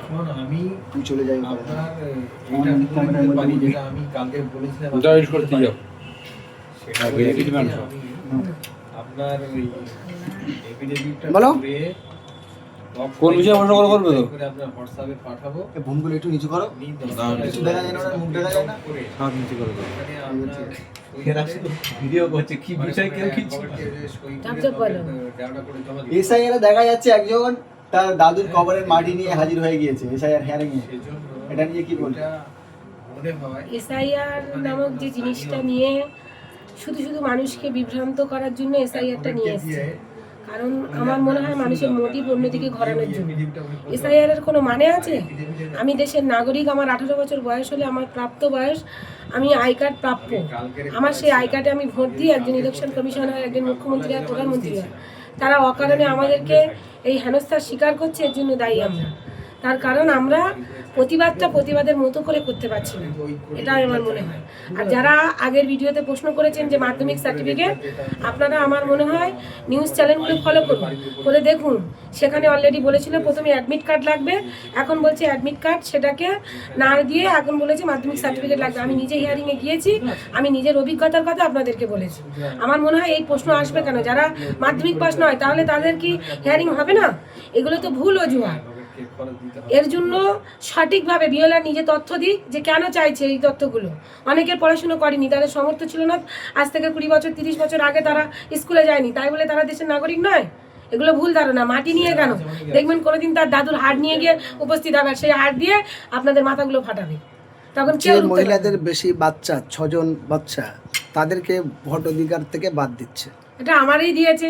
শোন আমি তুই চলে যাই আপনার এটা তুলে দিতে পারি যেটা আমি কালকে বলেছিলাম জয়েন করতে যাও সেটা আগে বলে কিছু দিতে মানুষ আমি আপনার ওই এফিডেভিটটা বলো। করে কোন বিষয়ে প্রশ্ন করবে তো? করে আপনার হোয়াটসঅ্যাপে পাঠাবো। বোনগুলো একটু নিচু করো, আপনি কিছু দেখা যায় না, ওনার মুখ দেখা যায় না। করে হাত নিচে করে দাও। ওখানে আপনার এরা শুধু ভিডিও করছে কি বিষয় কেউ কিছু এসআই এর দেখা যাচ্ছে একজন তার দাদুর কবরের মাটি নিয়ে হাজির হয়ে গিয়েছে এসআইআর হিয়ারিং এ। এটা নিয়ে কি বলবে? মনে হয় এসআইআর নামক যে জিনিসটা নিয়ে শুধু শুধু মানুষকে বিভ্রান্ত করার জন্য এসআইআরটা নিয়ে এসছে। কারণ আমার মনে হয় মানুষের মোটিভ অন্যদিকে ঘোরানোর জন্য। এসআইআর এর কোনো মানে আছে? আমি দেশের নাগরিক, আমার 18 বছর বয়স হলে আমার প্রাপ্ত বয়স, আমি আই কার্ড প্রাপ্য। আমার সেই আই কার্ডে আমি ভোট দিই, একজন ইলেকশন কমিশনার, একজন মুখ্যমন্ত্রী আর প্রধানমন্ত্রী হয়। তারা অকারণে আমাদেরকে এই হেনস্থার শিকার করছে, এর জন্য দায়ী আমরা। তার কারণ আমরা প্রতিবাদটা প্রতিবাদের মতো করে করতে পারছি না, এটাই আমার মনে হয়। আর যারা আগের ভিডিওতে প্রশ্ন করেছেন যে মাধ্যমিক সার্টিফিকেট, আপনারা আমার মনে হয় নিউজ চ্যানেলগুলো ফলো করুন, করে দেখুন। সেখানে অলরেডি বলেছিল প্রথমে অ্যাডমিট কার্ড লাগবে, এখন বলছে অ্যাডমিট কার্ড সেটাকে না দিয়ে এখন বলেছে মাধ্যমিক সার্টিফিকেট লাগবে। আমি নিজে হিয়ারিংয়ে গিয়েছি, আমি নিজের অভিজ্ঞতার কথা আপনাদেরকে বলেছি। আমার মনে হয় এই প্রশ্ন আসবে কেন? যারা মাধ্যমিক পাস নয় তাহলে তাদের কি হিয়ারিং হবে না? এগুলো তো ভুল অজুহাত। এর জন্য সঠিকভাবে বিএলআর নিজে তথ্য দিক যে কেন চাইছে এই তথ্যগুলো। অনেকের পড়াশুনো করেনি, তাদের সামর্থ্য ছিল না, আজ থেকে 20 বছর 30 বছর আগে তারা স্কুলে যায়নি, তাই বলে তারা দেশের নাগরিক নয়। এগুলো ভুল ধারণা। মাটি নিয়ে কেন দেখবেন কোনোদিন তার দাদুর হাড় নিয়ে গিয়ে উপস্থিত হবে, সেই হাড় দিয়ে আপনাদের মাথাগুলো ফাটাবে, তখন যে মহিলাদের বেশি বাচ্চা 6 জন বাচ্চা তাদেরকে ভোট অধিকার থেকে বাদ দিচ্ছে। এটা আমারই দিয়েছে,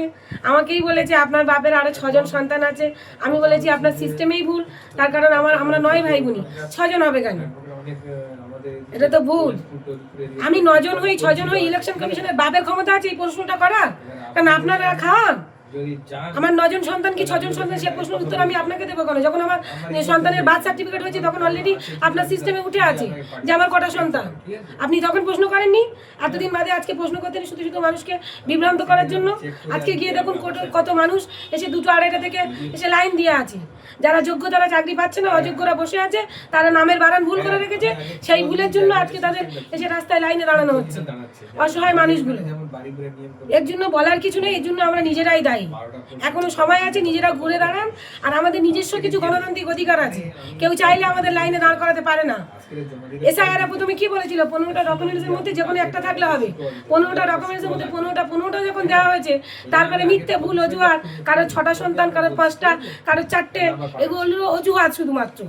আমাকেই বলেছে আপনার বাপের আরো 6 জন সন্তান আছে। আমি বলেছি আপনার সিস্টেমেই ভুল, তার কারণ আমরা 9 ভাই বোনই, 6 জন হবে কেন? এটা তো ভুল। আমি 9 জন হই 6 জন হই, ইলেকশন কমিশনের বাপের ক্ষমতা আছে এই প্রশ্নটা করার? কারণ আপনারা খান। আমার 9 জন সন্তান কি 6 জন সন্তান, সে প্রশ্নের উত্তর আমি আপনাকে দেবো কেন? যখন আমার সন্তানের বার্থ সার্টিফিকেট হয়েছে তখন অলরেডি আপনার সিস্টেমে উঠে আছে যে আমার কটা সন্তান। আপনি তখন প্রশ্ন করেননি, এতদিন বাদে আজকে প্রশ্ন করতেন শুধু শুধু মানুষকে বিভ্রান্ত করার জন্য। আজকে গিয়ে দেখুন কত মানুষ এসে 2টা 2:30 থেকে এসে লাইন দিয়ে আছে। যারা যোগ্য তারা চাকরি পাচ্ছে না, অযোগ্যরা বসে আছে, তারা নামের বানান ভুল করে রেখেছে, সেই ভুলের জন্য আজকে তাদের এসে রাস্তায় লাইনে দাঁড়ানো হচ্ছে, অসহায় মানুষগুলো। এর জন্য বলার কিছু নেই, এর জন্য আমরা নিজেরাই দায়ী। এখনো সময় আছে, নিজেরা ঘুরে দাঁড়ান। আর আমাদের নিজস্ব কিছু গণতান্ত্রিক অধিকার আছে, কেউ চাইলে আমাদের লাইনে দাঁড় করাতে পারে না। এসআইআর প্রথমে কি বলেছিল? 15টা ডকুমেন্টসের মধ্যে যে কোনো একটা থাকলে হবে। 15টা ডকুমেন্টসের মধ্যে 15টা যখন দেওয়া হয়েছে, তারপরে মিথ্যে ভুল অজুহাত, কারো 6টা সন্তান, কারো 5টা, কারো 4টে, এগুলো অজুহাত শুধুমাত্র।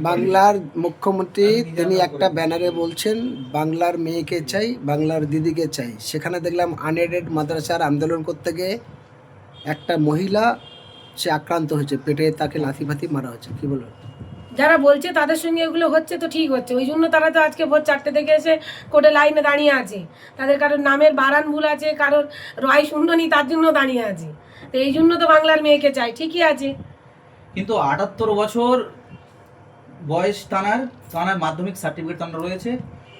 বাংলার মুখ্যমন্ত্রী তিনি একটা ব্যানারে বলছেন বাংলার মেয়েকে চাই, বাংলার দিদিকে চাই। সেখানে দেখলাম আনএডেড মাদ্রাসার আন্দোলন করতে গিয়ে একটা মহিলা সে আক্রান্ত হয়েছে, পেটে তাকে লাথি ফাথি মারা হয়েছে। কি বলবো? যারা বলছে তাদের সঙ্গে এগুলো হচ্ছে তো ঠিক হচ্ছে, ওই জন্য তারা তো আজকে ভোর 4টে থেকে এসে কোর্টে লাইনে দাঁড়িয়ে আছে। তাদের কারোর নামের বারান ভুল আছে, কারোর রয় শূন্য নেই, তার জন্য দাঁড়িয়ে আছে। তো এই জন্য তো বাংলার মেয়েকে চাই, ঠিকই আছে। কিন্তু 78 বছর বয়স তানার মাধ্যমিক সার্টিফিকেট তানার রয়েছে,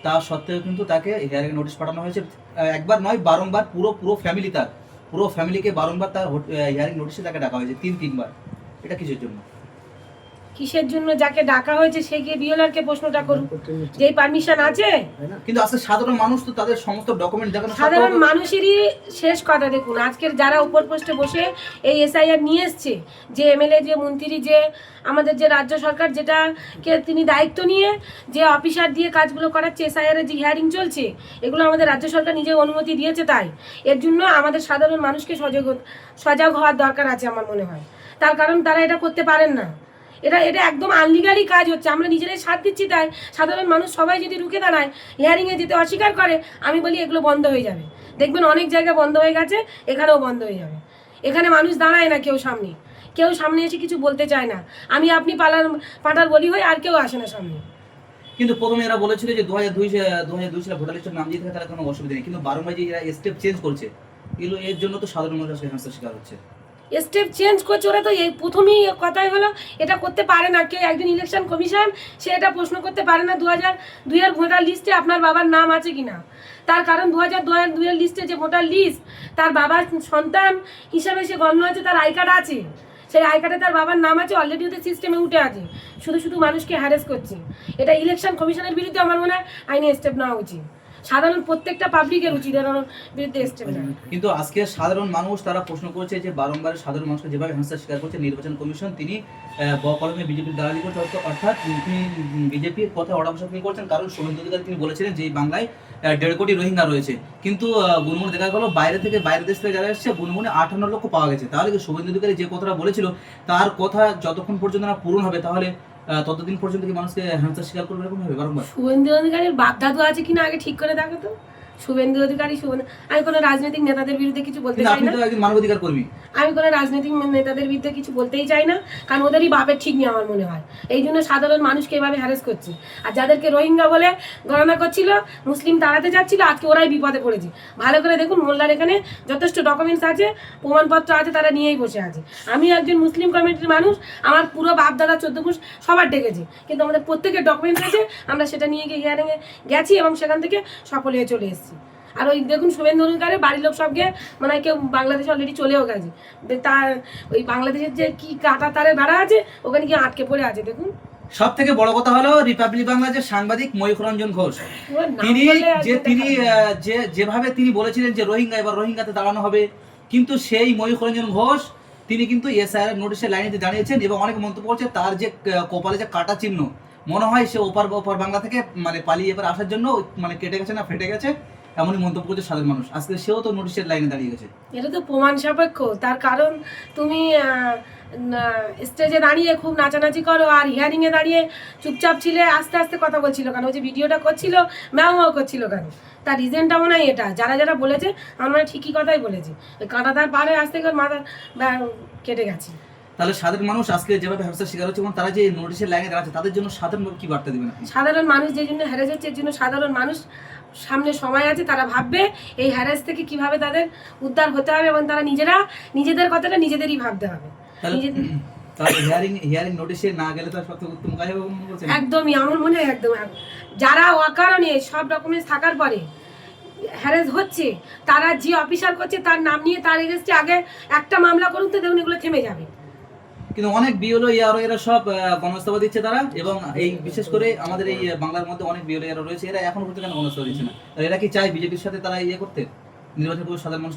তা সত্ত্বেও কিন্তু তাকে হিয়ারিং নোটিশ পাঠানো হয়েছে। একবার নয়, বারংবার পুরো ফ্যামিলিকে বারংবার তার হিয়ারিং নোটিশে তাকে ডাকা হয়েছে 3-3 বার। এটা কিসের জন্য? কিসের জন্য? যাকে ডাকা হয়েছে সে গিয়ে বিএলআরকে প্রশ্নটা করুন, যেই পারমিশন আছে। কিন্তু আজকে সাধারণ মানুষ তো তাদের সমস্ত ডকুমেন্ট দেখানো, সাধারণ মানুষেরই শেষ কথা। দেখুন আজকের যারা উপর পোস্টে বসে এই এসআইআর নিয়ে এসছে, যে এমএলএ, যে মন্ত্রী, যে আমাদের যে রাজ্য সরকার যেটাকে তিনি দায়িত্ব নিয়ে যে অফিসার দিয়ে কাজগুলো করাচ্ছে, এসআইআর এর যে হিয়ারিং চলছে, এগুলো আমাদের রাজ্য সরকার নিজে অনুমতি দিয়েছে। তাই এর জন্য আমাদের সাধারণ মানুষকে সজাগ হওয়ার দরকার আছে আমার মনে হয়। তার কারণ তারা এটা করতে পারেন না, এটা একদম আনলিগালি কাজ হচ্ছে। আমরা নিজেরাই সাথ দিচ্ছি, তাই সাধারণ মানুষ সবাই যদি রুখে দাঁড়ায়, হিয়ারিংয়ে যেতে অস্বীকার করে, আমি বলি এগুলো বন্ধ হয়ে যাবে। দেখবেন অনেক জায়গায় বন্ধ হয়ে গেছে, এখানেও বন্ধ হয়ে যাবে। এখানে মানুষ দাঁড়ায় না, কেউ সামনে এসে কিছু বলতে চায় না। আপনি পাটার বলি হই, আর কেউ আসে না সামনে। কিন্তু প্রথমে এরা বলেছিল যে 2002 সালে ভোটার লিস্টের নাম দিতে থাকে, তাহলে কোনো অসুবিধা নেই। কিন্তু বারংবার যে এরা স্টেপ চেঞ্জ করছে, এগুলো এর জন্য তো সাধারণ মানুষ হেনস্থার শিকার হচ্ছে। স্টেপ চেঞ্জ করছে ওরা, তো এই প্রথমেই কথাই হলো এটা করতে পারে না কেউ। একজন ইলেকশন কমিশন সে এটা প্রশ্ন করতে পারে না 2002 এর ভোটার লিস্টে আপনার বাবার নাম আছে কিনা। তার কারণ 2002 এর লিস্টে যে ভোটার লিস্ট, তার বাবার সন্তান হিসাবে সে গণ্য আছে, তার আই কার্ড আছে। সেই আই কার্ডে তার বাবার নাম আছে, অলরেডি ওদের সিস্টেমে উঠে আছে, শুধু শুধু মানুষকে হ্যারেস করছে। এটা ইলেকশন কমিশনের বিরুদ্ধে আমার মনে হয় আইনি স্টেপ নেওয়া উচিত, সাধারণ প্রত্যেকটা পাবলিকের উচিত এর বিরুদ্ধে স্টেপ নেওয়া। কিন্তু আজকে সাধারণ মানুষ তারা প্রশ্ন করছে যে বারংবার সাধারণ মানুষকে যেভাবে হেনস্থার শিকার করছে নির্বাচন কমিশন, তিনি কলমে বিজেপির দালালি করছে, অর্থাৎ তিনি বিজেপির কথা অডাবসা ফিল করছেন। কারণ শুভেন্দু অধিকারী তিনি বলেছিলেন যে এই বাংলায় 1.5 কোটি রোহিঙ্গা রয়েছে, কিন্তু গুনগুন দেখা গেল বাইরের দেশ থেকে যারা এসেছে গুনগুনে 58 লক্ষ পাওয়া গেছে। তাহলে কি শুভেন্দু অধিকারী যে কথাটা বলেছিল তার কথা যতক্ষণ পর্যন্ত না পূরণ হবে তাহলে ততদিন পর্যন্ত কি মানুষকে হেনস্থার শিকার করবে এরকম হবে বারংবার? শুভেন্দু অধিকারীর বাপ দাদু আছে কিনা আগে ঠিক করে দেখো তো। শুভেন্দু অধিকারী আমি কোনো রাজনৈতিক নেতাদের বিরুদ্ধে কিছু বলতে চাই আপনি না, তো একজন মানবাধিকার কর্মী। আমি কোনো রাজনৈতিক নেতাদের বিরুদ্ধে কিছু বলতেই চাই না, কারণ ওদেরই বাপের ঠিক নেই আমার মনে হয়। এই জন্য সাধারণ মানুষকে এভাবে হ্যারেস করছে। আর যাদেরকে রোহিঙ্গা বলে গণনা করছিল, মুসলিম তাড়াতে যাচ্ছিল, আজকে ওরাই বিপদে পড়েছে। ভালো করে দেখুন, মোল্লার এখানে যথেষ্ট ডকুমেন্টস আছে, প্রমাণপত্র আছে, তারা নিয়েই বসে আছে। আমি একজন মুসলিম কমিউনিটির মানুষ, আমার পুরো বাপ দাদা 14 পুরুষ সবার ডেকেছি, কিন্তু আমাদের প্রত্যেকের ডকুমেন্টস আছে, আমরা সেটা নিয়ে গিয়ে হিয়ারিংয়ে গেছি এবং সেখান থেকে সফল হয়ে চলে এসেছি। আর ওই দেখুন শুভেন্দু অধিকারী বাড়ির লোক সব গিয়ে মানে কেউ বাংলাদেশে অলরেডি চলেও গেছে, তার ওই বাংলাদেশের যে কি কাঁটা তারের বেড়া আছে ওখানে গিয়ে আটকে পড়ে আছে। দেখুন সব থেকে বড় কথা হলো রিপাবলিক বাংলাদেশের সাংবাদিক ময়ূখ রঞ্জন ঘোষ, ওর নাম তিনি বললে যে একদম তিনি দেখাবে। যেভাবে তিনি বলেছিলেন যে রোহিঙ্গা এবার রোহিঙ্গাতে দাঁড়ানো হবে, কিন্তু সেই ময়ূখ রঞ্জন ঘোষ তিনি কিন্তু এসআইআর নোটিশের লাইনে দাঁড়িয়েছেন এবং অনেক মন্তব্য করছে তার যে কপালে যে কাটা চিহ্ন, মনে হয় সে ওপার বাংলা থেকে মানে পালিয়ে এবার আসার জন্য মানে কেটে গেছে না ফেটে গেছে, এমনই মন্তব্য করছে সাধারণ মানুষ। আজকে সেও তো নোটিশের লাইনে দাঁড়িয়ে গেছে। এটা তো প্রমাণ সাপেক্ষ। তার কারণ তুমি স্টেজে দাঁড়িয়ে খুব নাচানাচি করো আর হিয়ারিংয়ে দাঁড়িয়ে চুপচাপ ছিলে, আস্তে আস্তে কথা বলছিল কেন? ওই যে ভিডিওটা করছিল ম্যাও করছিল কেন? তার রিজনটা মনে হয় এটা, যারা যারা বলেছে আমার মনে হয় ঠিকই কথাই বলেছে। ওই কাঁটাতার পারে আসতে করে মাথা কেটে গেছে। তাহলে সাধারণ মানুষ আজকে যেভাবে হেনস্থার শিকার হচ্ছে এবং তারা যে নোটিশের লাইনে দাঁড়াচ্ছে তাদের জন্য সাধারণ কি বার্তা দেবেন? সাধারণ মানুষ যে জন্য হ্যারেস হচ্ছে, এর জন্য সাধারণ মানুষ সামনে সময় আছে, তারা ভাববে এই হ্যারেস থেকে কিভাবে তাদের উদ্ধার হতে হবে এবং তারা নিজেদের কথাটা নিজেদেরই ভাবতে হবে। তাহলে হিয়ারিং নোটিশে না গেলে তো সবথেকে উত্তম কাজ হবে মনে করছেন? একদমই আমার মনে হয় একদম। যারা অকারণে সব ডকুমেন্টস থাকার পরে হ্যারেস হচ্ছে, তারা যে অফিসার করছে তার নাম নিয়ে তার এগেন্সটে আগে একটা মামলা করুন, তো দেখুন এগুলো থেমে যাবে। কিন্তু অনেক বিএলও ইয়ারও এরা সব গণহত্যা দিচ্ছে তারা, এবং এই বিশেষ করে আমাদের এই বাংলার মধ্যে অনেক বিএলও ইয়ারও রয়েছে, এরা এখনো পর্যন্ত কেন গণহত্যা দিচ্ছে না? আর এরা কি চায় বিজেপির সাথে তারা ইয়ে করতে নির্বাচন করে সাধারণ মানুষ